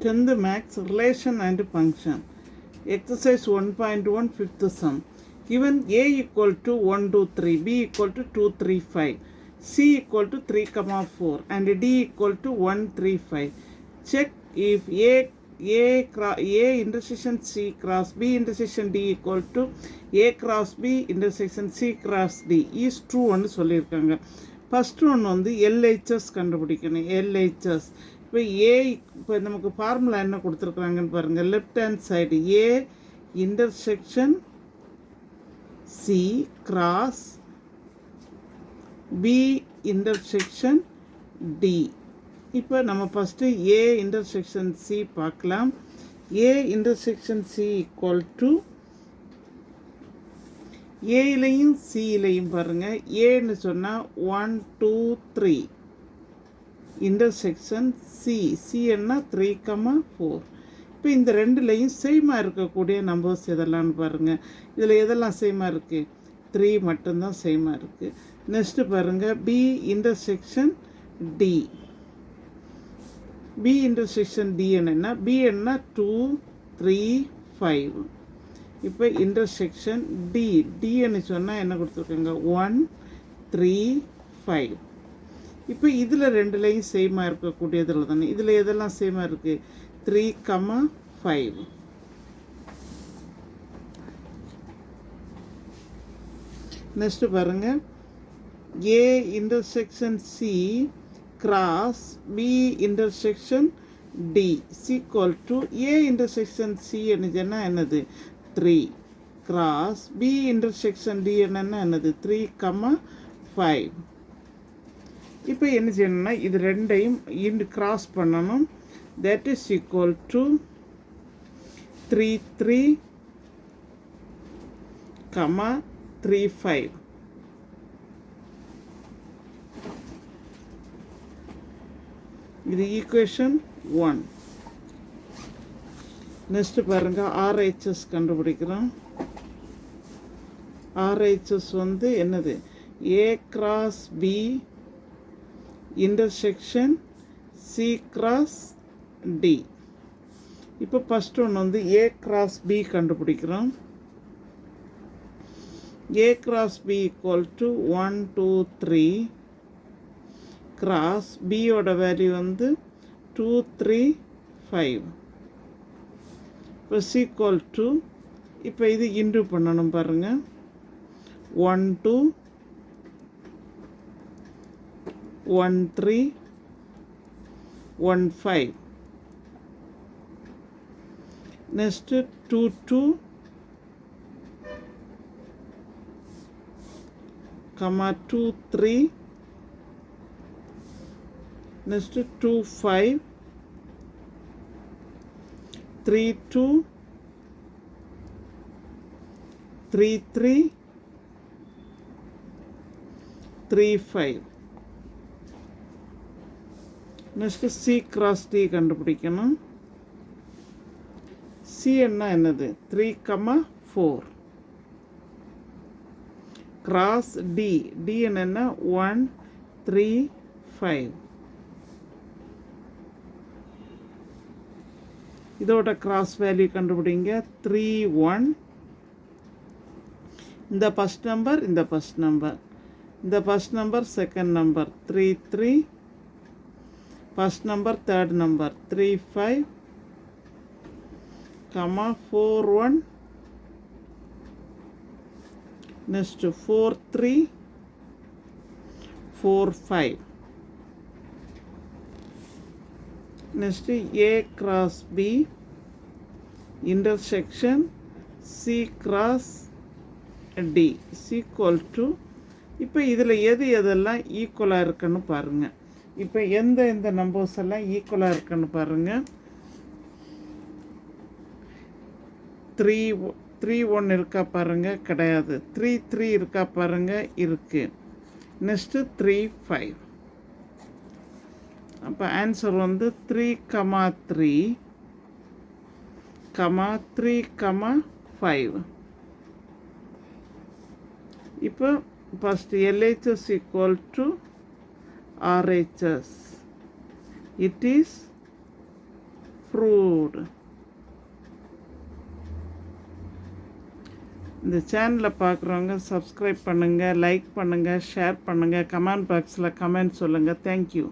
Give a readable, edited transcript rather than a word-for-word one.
10th Max Relation and Function. Exercise 1.1 fifth sum. Given A equal to 1, 2, 3, B equal to 2, 3, 5, C equal to 3, 4, and D equal to 1, 3, 5. Check if A intersection C cross B intersection D equal to A cross B intersection C cross D is true ன்னு சொல்லியிருக்காங்க. First one வந்து LHS கண்டுபிடிக்கணும். LHS இப்போ இப்போ நமக்கு formula என்ன கொடுத்துருக்குறாங்கன்னு பாருங்கள். Left hand side A intersection C cross B intersection D. இப்போ நம்ம ஃபஸ்ட்டு ஏ இன்டர்செக்ஷன் சி பார்க்கலாம். A intersection C equal to ஏலையும் சியிலையும் பாருங்கள். ஏன்னு சொன்னால் 1, 2, 3 இன்டர்செக்ஷன் சி என்ன 3, 4. இப்போ இந்த ரெண்டுலேயும் சேமாக இருக்கக்கூடிய நம்பர்ஸ் எதெல்லாம்னு பாருங்கள். இதில் எதெல்லாம் சேமாக இருக்குது? 3 மட்டும்தான் சேமாக இருக்குது. நெக்ஸ்ட்டு பாருங்கள், B intersection D. B intersection D என்னென்னா பி என்ன 2, 3, 5. இப்போ இன்டர்செக்ஷன் டின்னு சொன்னால் என்ன கொடுத்துருக்காங்க? 1, 3, 5. இப்போ இதில் ரெண்டுலேயும் சேமாக இருக்கக்கூடியதில் தானே. இதில் எதெல்லாம் சேமாக இருக்குது? 3, 5. நெக்ஸ்ட்டு பாருங்கள், A intersection C cross B intersection D equal to A intersection C என்னதுன்னா என்னது 3 கிராஸ் பி இன்டர்செக்ஷன் டி என்னன்னா என்னது 3, 5. இப்போ என்ன செய்யணும்னா இது ரெண்டையும் கிராஸ் பண்ணணும். That is equal to 3, 3, 3, 5. இது ஈக்குவேஷன் 1. நெக்ஸ்ட்டு பாருங்கள், ஆர்ஹெச்எஸ் கண்டுபிடிக்கிறோம். ஆர்ஹெச்எஸ் வந்து என்னது? A cross B intersection C cross D. இப்போ ஃபஸ்ட் ஒன்று வந்து ஏ கிராஸ் பி கண்டுபிடிக்கிறோம். A cross B equal to 1, 2, 3 cross பியோட வேல்யூ வந்து 2, 3, 5. இப்போ சீக்வல் டு இப்போ இது இன்டு பண்ணணும் பாருங்கள். 1, 2, 1, 3, 1, 5. Next 2, 2, 2, 3. Next 2, 5, 3, 2, 3, 3, 3, 5. Next C cross D கண்டுபிடிக்கணும். சி என்னது 3, 4 கிராஸ் டி என்னென்னா 1, 3, 5. இதோட கிராஸ் வேல்யூ கண்டுபிடிங்க. 3, 1. இந்த ஃபஸ்ட் நம்பர் இந்த ஃபஸ்ட் நம்பர், இந்த first number second number 3, 3. First number third number 3, 5, 4, 1. Next 4, 3, 4, 5. Next A cross B intersection C cross D equal to இப்போ இதில் எதெல்லாம் ஈக்குவலாக இருக்குன்னு பாருங்கள். இப்போ எந்த நம்பர்ஸ் எல்லாம் ஈக்குவலாக இருக்குன்னு பாருங்கள். 3, 1 இருக்கா பாருங்கள்? கிடையாது. 3, 3 இருக்கா பாருங்கள்? இருக்குது. நெக்ஸ்ட்டு 3, 5. அப்போ ஆன்சர் வந்து 3, 3, 3, 5. இப்போ first LHS equal to RHS. It is approved. இந்த சேனலை பார்க்குறவங்க சப்ஸ்கிரைப் பண்ணுங்கள், லைக் பண்ணுங்கள், ஷேர் பண்ணுங்கள், கமெண்ட் பாக்ஸில் கமெண்ட் சொல்லுங்கள். தேங்க்யூ.